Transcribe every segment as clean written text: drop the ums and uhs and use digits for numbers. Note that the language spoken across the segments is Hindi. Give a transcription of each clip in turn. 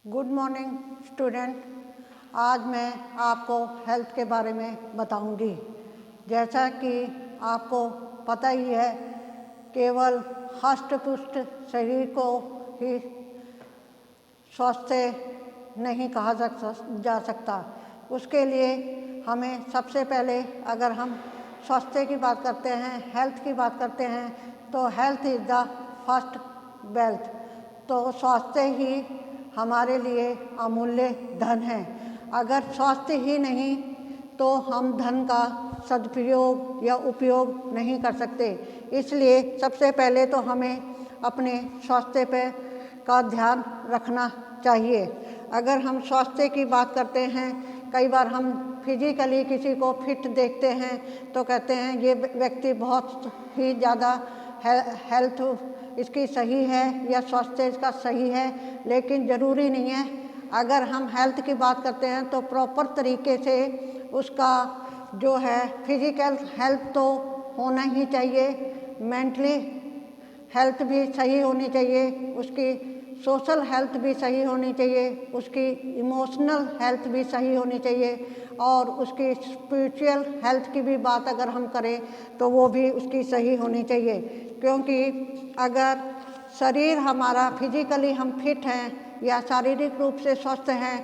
Good morning student. आज मैं आपको हेल्थ के बारे में बताऊंगी। जैसा कि आपको पता ही है, केवल हष्ट पुष्ट शरीर को ही स्वस्थ नहीं कहा जा सकता। उसके लिए हमें सबसे पहले, अगर हम स्वास्थ्य की बात करते हैं, हेल्थ की बात करते हैं, तो health is the first wealth. तो स्वास्थ्य ही हमारे लिए अमूल्य धन है। अगर स्वास्थ्य ही नहीं तो हम धन का सदुपयोग या उपयोग नहीं कर सकते। इसलिए सबसे पहले तो हमें अपने स्वास्थ्य पे का ध्यान रखना चाहिए। अगर हम स्वास्थ्य की बात करते हैं, कई बार हम फिजिकली किसी को फिट देखते हैं तो कहते हैं ये व्यक्ति बहुत ही ज़्यादा हेल्थ इसकी सही है या स्वास्थ्य इसका सही है, लेकिन ज़रूरी नहीं है। अगर हम हेल्थ की बात करते हैं तो प्रॉपर तरीके से उसका जो है फिजिकल हेल्थ तो होना ही चाहिए, मेंटली हेल्थ भी सही होनी चाहिए, उसकी सोशल हेल्थ भी सही होनी चाहिए, उसकी इमोशनल हेल्थ भी सही होनी चाहिए, और उसकी स्पिरिचुअल हेल्थ की भी बात अगर हम करें तो वो भी उसकी सही होनी चाहिए। क्योंकि अगर शरीर हमारा फिजिकली हम फिट हैं या शारीरिक रूप से स्वस्थ हैं,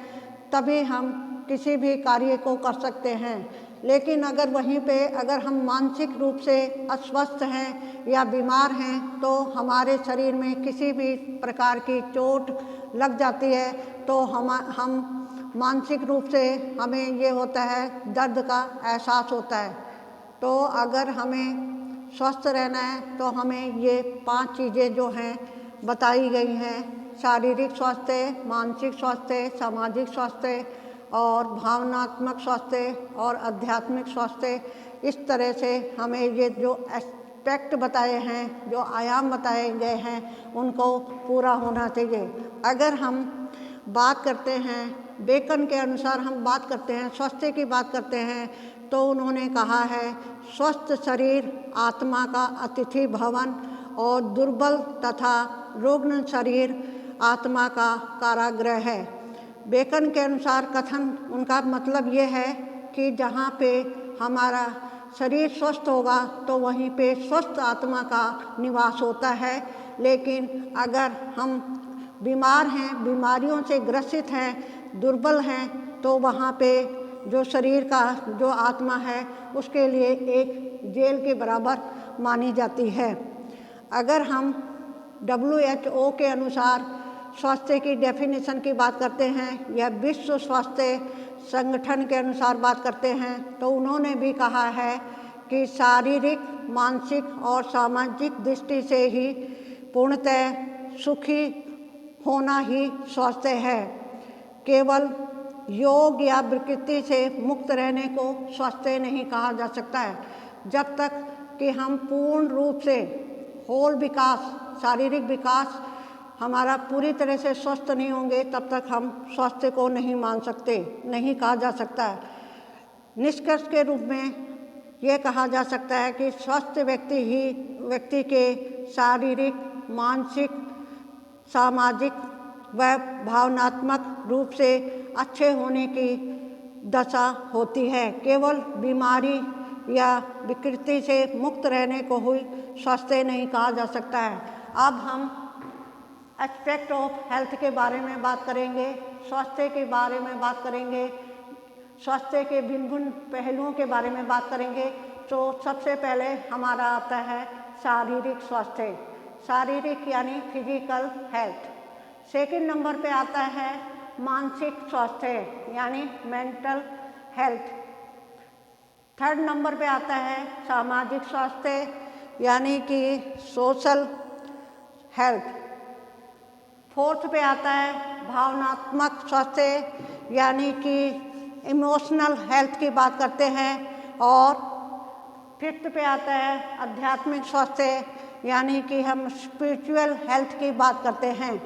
तभी हम किसी भी कार्य को कर सकते हैं। लेकिन अगर वहीं पे अगर हम मानसिक रूप से अस्वस्थ हैं या बीमार हैं तो हमारे शरीर में किसी भी प्रकार की चोट लग जाती है तो हम मानसिक रूप से हमें ये होता है, दर्द का एहसास होता है। तो अगर हमें स्वस्थ रहना है तो हमें ये 5 चीज़ें जो हैं बताई गई हैं, शारीरिक स्वास्थ्य, मानसिक स्वास्थ्य, सामाजिक स्वास्थ्य और भावनात्मक स्वास्थ्य और आध्यात्मिक स्वास्थ्य, इस तरह से हमें ये जो एस्पेक्ट बताए हैं, जो आयाम बताए गए हैं, उनको पूरा होना चाहिए। अगर हम बात करते हैं बेकन के अनुसार, हम बात करते हैं स्वास्थ्य की बात करते हैं, तो उन्होंने कहा है स्वस्थ शरीर आत्मा का अतिथि भवन और दुर्बल तथा रुग्ण शरीर आत्मा का कारागृह है। बेकन के अनुसार कथन उनका मतलब ये है कि जहाँ पे हमारा शरीर स्वस्थ होगा तो वहीं पे स्वस्थ आत्मा का निवास होता है। लेकिन अगर हम बीमार हैं, बीमारियों से ग्रसित हैं, दुर्बल हैं, तो वहाँ पे जो शरीर का जो आत्मा है उसके लिए एक जेल के बराबर मानी जाती है। अगर हम WHO के अनुसार स्वास्थ्य की डेफिनेशन की बात करते हैं या विश्व स्वास्थ्य संगठन के अनुसार बात करते हैं, तो उन्होंने भी कहा है कि शारीरिक, मानसिक और सामाजिक दृष्टि से ही पूर्णतः सुखी होना ही स्वास्थ्य है। केवल योग या विकृति से मुक्त रहने को स्वास्थ्य नहीं कहा जा सकता है। जब तक कि हम पूर्ण रूप से होल विकास, शारीरिक विकास हमारा पूरी तरह से स्वस्थ नहीं होंगे, तब तक हम स्वास्थ्य को नहीं मान सकते, नहीं कहा जा सकता है। निष्कर्ष के रूप में ये कहा जा सकता है कि स्वस्थ व्यक्ति ही व्यक्ति के शारीरिक, मानसिक, सामाजिक व भावनात्मक रूप से अच्छे होने की दशा होती है। केवल बीमारी या विकृति से मुक्त रहने को ही स्वास्थ्य नहीं कहा जा सकता है। अब हम एस्पेक्ट ऑफ हेल्थ के बारे में बात करेंगे, स्वास्थ्य के बारे में बात करेंगे, स्वास्थ्य के भिन्न भिन्न पहलुओं के बारे में बात करेंगे। तो सबसे पहले हमारा आता है शारीरिक स्वास्थ्य, शारीरिक यानी फिजिकल हेल्थ। सेकंड नंबर पे आता है मानसिक स्वास्थ्य यानी मेंटल हेल्थ। थर्ड नंबर पे आता है सामाजिक स्वास्थ्य यानी कि सोशल हेल्थ। फोर्थ पे आता है भावनात्मक स्वास्थ्य यानी कि इमोशनल हेल्थ की बात करते हैं। और फिफ्थ पे आता है आध्यात्मिक स्वास्थ्य यानी कि हम स्पिरिचुअल हेल्थ की बात करते हैं।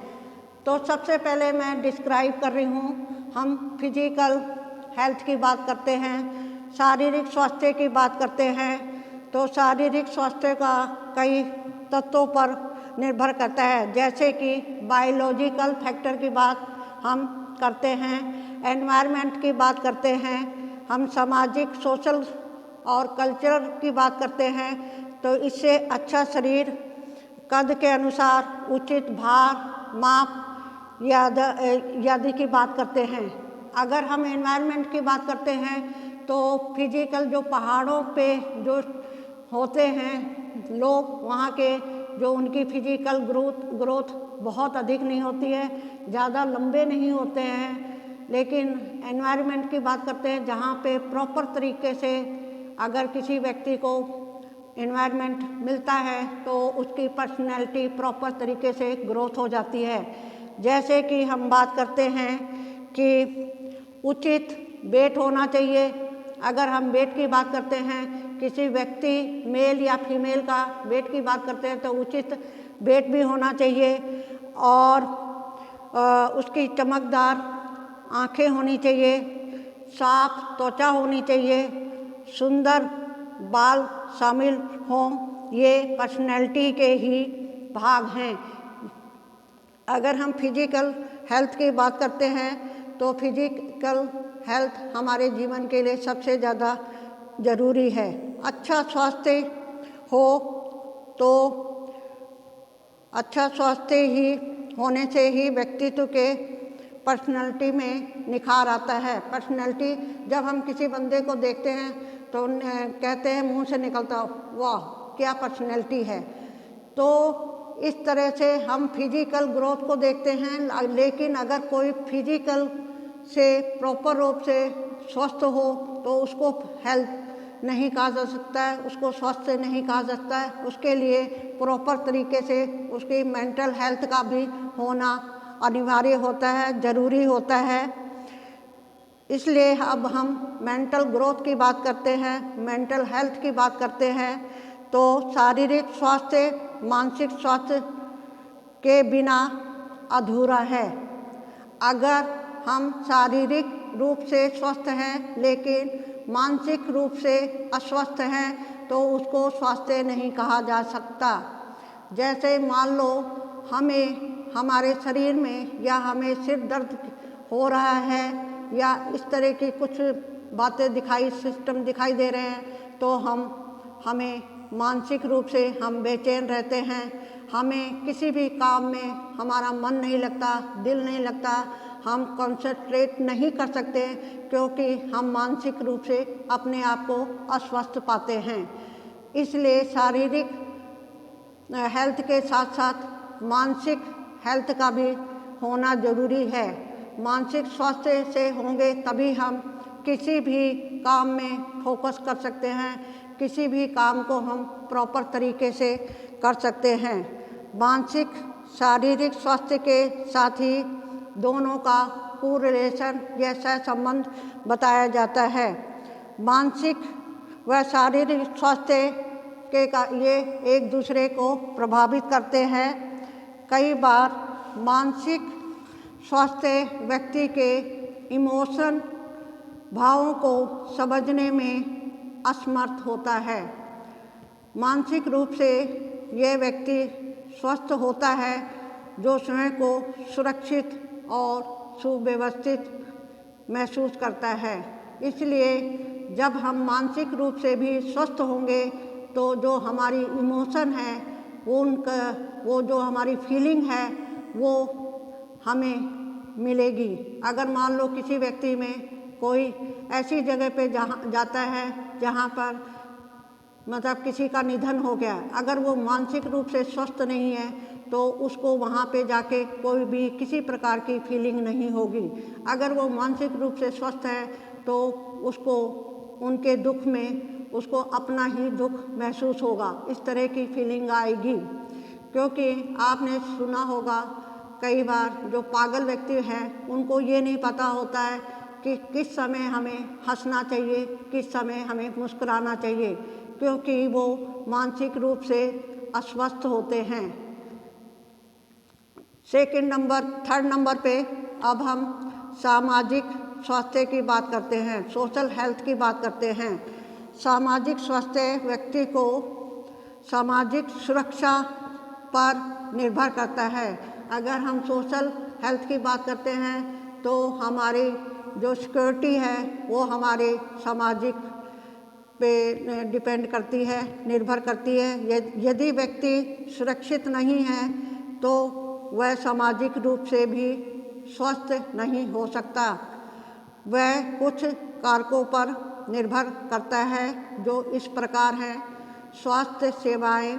तो सबसे पहले मैं डिस्क्राइब कर रही हूँ, हम फिजिकल हेल्थ की बात करते हैं, शारीरिक स्वास्थ्य की बात करते हैं। तो शारीरिक स्वास्थ्य का कई तत्वों पर निर्भर करता है, जैसे कि बायोलॉजिकल फैक्टर की बात हम करते हैं। एनवायरनमेंट की बात करते हैं, हम सामाजिक, सोशल और कल्चरल की बात करते हैं। तो इससे अच्छा शरीर, कद के अनुसार उचित भार, माप आदि की बात करते हैं। अगर हम एनवायरनमेंट की बात करते हैं तो फिजिकल जो पहाड़ों पे जो होते हैं लोग, वहाँ के जो उनकी फिजिकल ग्रोथ बहुत अधिक नहीं होती है, ज़्यादा लंबे नहीं होते हैं। लेकिन एनवायरनमेंट की बात करते हैं जहाँ पे प्रॉपर तरीके से अगर किसी व्यक्ति को एनवायरनमेंट मिलता है तो उसकी पर्सनैलिटी प्रॉपर तरीके से ग्रोथ हो जाती है। जैसे कि हम बात करते हैं कि उचित वेट होना चाहिए। अगर हम वेट की बात करते हैं, किसी व्यक्ति मेल या फीमेल का वेट की बात करते हैं तो उचित वेट भी होना चाहिए और उसकी चमकदार आँखें होनी चाहिए, साफ त्वचा होनी चाहिए, सुंदर बाल शामिल हों। ये पर्सनैलिटी के ही भाग हैं। अगर हम फिजिकल हेल्थ की बात करते हैं तो फिजिकल हेल्थ हमारे जीवन के लिए सबसे ज़्यादा ज़रूरी है। अच्छा स्वास्थ्य हो तो अच्छा स्वास्थ्य ही होने से ही व्यक्तित्व के पर्सनैलिटी में निखार आता है। पर्सनैलिटी जब हम किसी बंदे को देखते हैं तो कहते हैं, मुंह से निकलता, वाह क्या पर्सनैलिटी है। तो इस तरह से हम फिजिकल ग्रोथ को देखते हैं। लेकिन अगर कोई फिजिकल से प्रॉपर रूप से स्वस्थ हो तो उसको हेल्थ नहीं कहा जा सकता है, उसको स्वस्थ नहीं कहा जा सकता है। उसके लिए प्रॉपर तरीके से उसकी मेंटल हेल्थ का भी होना अनिवार्य होता है, ज़रूरी होता है। इसलिए अब हम मेंटल ग्रोथ की बात करते हैं, मेंटल हेल्थ की बात करते हैं तो शारीरिक स्वास्थ्य मानसिक स्वास्थ्य के बिना अधूरा है। अगर हम शारीरिक रूप से स्वस्थ हैं लेकिन मानसिक रूप से अस्वस्थ हैं तो उसको स्वास्थ्य नहीं कहा जा सकता। जैसे मान लो हमें हमारे शरीर में या हमें सिर दर्द हो रहा है या इस तरह की कुछ बातें सिस्टम दिखाई दे रहे हैं तो हमें मानसिक रूप से हम बेचैन रहते हैं। हमें किसी भी काम में हमारा मन नहीं लगता, दिल नहीं लगता, हम कंसंट्रेट नहीं कर सकते क्योंकि हम मानसिक रूप से अपने आप को अस्वस्थ पाते हैं। इसलिए शारीरिक हेल्थ के साथ साथ मानसिक हेल्थ का भी होना ज़रूरी है। मानसिक स्वास्थ्य से होंगे तभी हम किसी भी काम में फोकस कर सकते हैं, किसी भी काम को हम प्रॉपर तरीके से कर सकते हैं। मानसिक शारीरिक स्वास्थ्य के साथ ही दोनों का कोरिलेशन या सहसंबंध बताया जाता है। मानसिक व शारीरिक स्वास्थ्य ये एक दूसरे को प्रभावित करते हैं। कई बार मानसिक स्वास्थ्य व्यक्ति के इमोशन भावों को समझने में असमर्थ होता है। मानसिक रूप से यह व्यक्ति स्वस्थ होता है जो स्वयं को सुरक्षित और सुव्यवस्थित महसूस करता है। इसलिए जब हम मानसिक रूप से भी स्वस्थ होंगे तो जो हमारी इमोशन है वो जो हमारी फीलिंग है वो हमें मिलेगी। अगर मान लो किसी व्यक्ति में कोई ऐसी जगह पे जाता है जहाँ पर मतलब किसी का निधन हो गया, अगर वो मानसिक रूप से स्वस्थ नहीं है तो उसको वहाँ पे जाके कोई भी किसी प्रकार की फीलिंग नहीं होगी। अगर वो मानसिक रूप से स्वस्थ है तो उसको उनके दुख में उसको अपना ही दुख महसूस होगा, इस तरह की फीलिंग आएगी। क्योंकि आपने सुना होगा कई बार जो पागल व्यक्ति हैं उनको ये नहीं पता होता है कि किस समय हमें हंसना चाहिए, किस समय हमें मुस्कुराना चाहिए, क्योंकि वो मानसिक रूप से अस्वस्थ होते हैं। थर्ड नंबर पे अब हम सामाजिक स्वास्थ्य की बात करते हैं, सोशल हेल्थ की बात करते हैं। सामाजिक स्वास्थ्य व्यक्ति को सामाजिक सुरक्षा पर निर्भर करता है। अगर हम सोशल हेल्थ की बात करते हैं तो हमारी जो सिक्योरिटी है वो हमारे सामाजिक पे डिपेंड करती है, निर्भर करती है। यदि व्यक्ति सुरक्षित नहीं है तो वह सामाजिक रूप से भी स्वस्थ नहीं हो सकता। वह कुछ कारकों पर निर्भर करता है जो इस प्रकार हैं: स्वास्थ्य सेवाएं,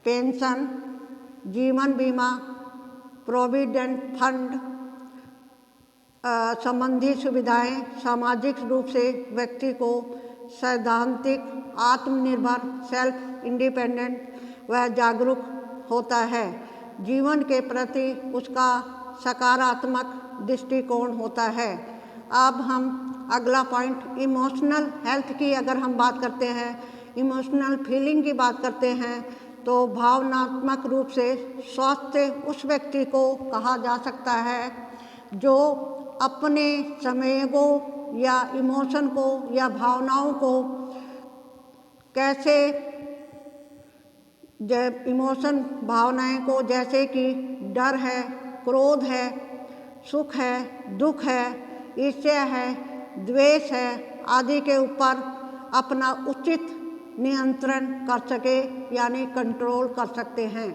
पेंशन, जीवन बीमा, प्रोविडेंट फंड, संबंधी सुविधाएं। सामाजिक रूप से व्यक्ति को सैद्धांतिक, आत्मनिर्भर, सेल्फ इंडिपेंडेंट व जागरूक होता है। जीवन के प्रति उसका सकारात्मक दृष्टिकोण होता है। अब हम अगला पॉइंट इमोशनल हेल्थ की अगर हम बात करते हैं, इमोशनल फीलिंग की बात करते हैं तो भावनात्मक रूप से स्वस्थ उस व्यक्ति को कहा जा सकता है जो अपने संवेगों या इमोशन को या भावनाओं को कैसे इमोशन भावनाएं को, जैसे कि डर है, क्रोध है, सुख है, दुख है, ईर्ष्या है, द्वेष है आदि के ऊपर अपना उचित नियंत्रण कर सके यानी कंट्रोल कर सकते हैं।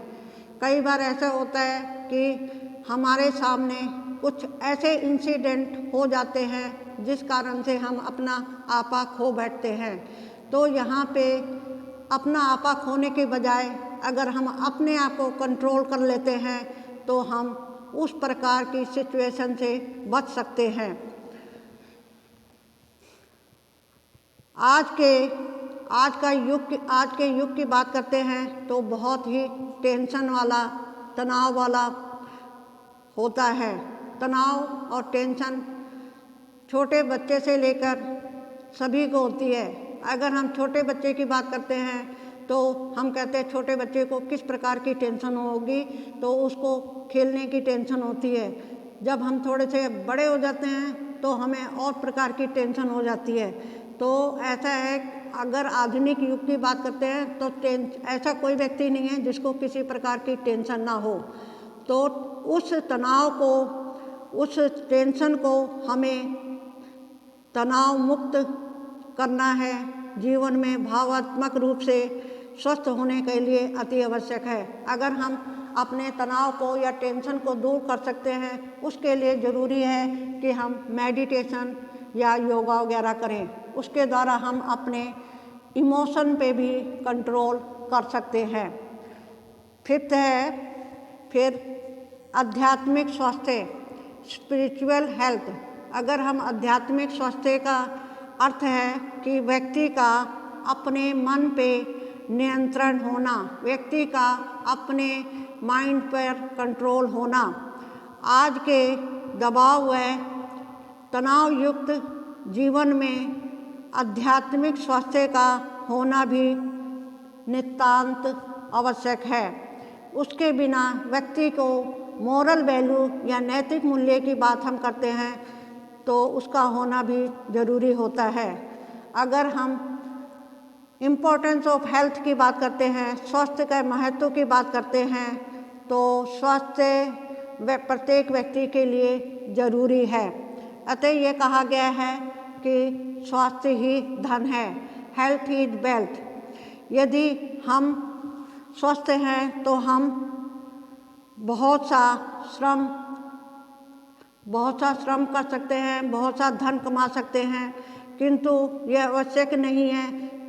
कई बार ऐसा होता है कि हमारे सामने कुछ ऐसे इंसिडेंट हो जाते हैं जिस कारण से हम अपना आपा खो बैठते हैं। तो यहाँ पे अपना आपा खोने के बजाय अगर हम अपने आप को कंट्रोल कर लेते हैं तो हम उस प्रकार की सिचुएशन से बच सकते हैं। आज के युग की बात करते हैं तो बहुत ही टेंशन वाला, तनाव वाला होता है। तनाव और टेंशन छोटे बच्चे से लेकर सभी को होती है। अगर हम छोटे बच्चे की बात करते हैं तो हम कहते हैं छोटे बच्चे को किस प्रकार की टेंशन होगी, तो उसको खेलने की टेंशन होती है। जब हम थोड़े से बड़े हो जाते हैं तो हमें और प्रकार की टेंशन हो जाती है। तो ऐसा है, अगर आधुनिक युग की बात करते हैं तो ऐसा कोई व्यक्ति नहीं है जिसको किसी प्रकार की टेंशन ना हो। तो उस तनाव को, उस टेंशन को हमें तनाव मुक्त करना है। जीवन में भावात्मक रूप से स्वस्थ होने के लिए अति आवश्यक है। अगर हम अपने तनाव को या टेंशन को दूर कर सकते हैं उसके लिए ज़रूरी है कि हम मेडिटेशन या योगा वगैरह करें। उसके द्वारा हम अपने इमोशन पे भी कंट्रोल कर सकते हैं। फिफ्थ है फिर आध्यात्मिक स्वास्थ्य, स्पिरिचुअल हेल्थ। अगर हम आध्यात्मिक स्वास्थ्य का अर्थ है कि व्यक्ति का अपने मन पे नियंत्रण होना, व्यक्ति का अपने माइंड पर कंट्रोल होना। आज के दबाव व तनाव युक्त जीवन में आध्यात्मिक स्वास्थ्य का होना भी नितांत आवश्यक है। उसके बिना व्यक्ति को मोरल वैल्यू या नैतिक मूल्य की बात हम करते हैं तो उसका होना भी ज़रूरी होता है। अगर हम इम्पोर्टेंस ऑफ हेल्थ की बात करते हैं, स्वास्थ्य का महत्व की बात करते हैं, तो स्वास्थ्य प्रत्येक व्यक्ति के लिए ज़रूरी है। अतः ये कहा गया है कि स्वास्थ्य ही धन है, हेल्थ इज वेल्थ। यदि हम स्वस्थ हैं तो हम बहुत सा श्रम कर सकते हैं, बहुत सा धन कमा सकते हैं, किंतु यह आवश्यक नहीं है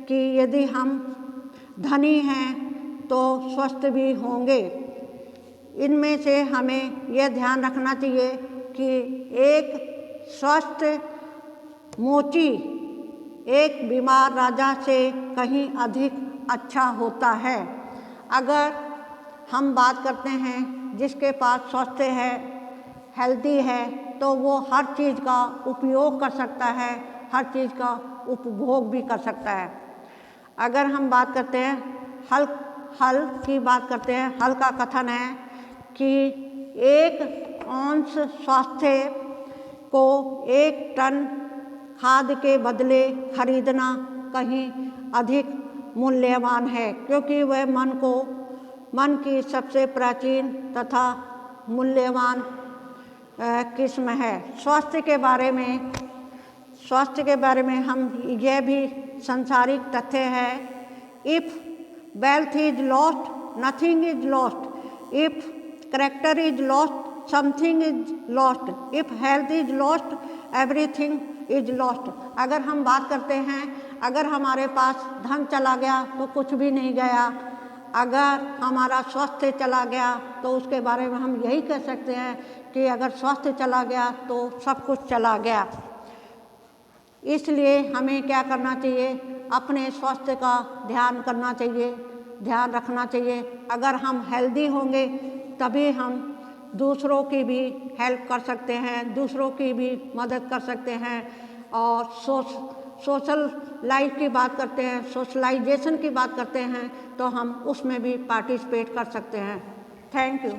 कि यदि हम धनी हैं तो स्वस्थ भी होंगे। इनमें से हमें यह ध्यान रखना चाहिए कि एक स्वस्थ मोची एक बीमार राजा से कहीं अधिक अच्छा होता है। अगर हम बात करते हैं जिसके पास स्वास्थ्य है, हेल्दी है, तो वो हर चीज़ का उपयोग कर सकता है, हर चीज़ का उपभोग भी कर सकता है। अगर हम बात करते हैं हल की बात करते हैं, हल का कथन है कि 1 औंस स्वास्थ्य को 1 टन खाद के बदले खरीदना कहीं अधिक मूल्यवान है, क्योंकि वह मन की सबसे प्राचीन तथा मूल्यवान किस्म है। स्वास्थ्य के बारे में हम यह भी सांसारिक तथ्य है, if wealth is lost nothing is lost, if character is lost something is lost, if health is lost everything is lost. अगर हम बात करते हैं, अगर हमारे पास धन चला गया तो कुछ भी नहीं गया, अगर हमारा स्वास्थ्य चला गया तो उसके बारे में हम यही कह सकते हैं कि अगर स्वास्थ्य चला गया तो सब कुछ चला गया। इसलिए हमें क्या करना चाहिए, अपने स्वास्थ्य का ध्यान करना चाहिए, ध्यान रखना चाहिए। अगर हम हेल्दी होंगे तभी हम दूसरों की भी हेल्प कर सकते हैं, दूसरों की भी मदद कर सकते हैं। और सोशल लाइफ की बात करते हैं, सोशलाइजेशन की बात करते हैं तो हम उसमें भी पार्टिसिपेट कर सकते हैं। Thank you.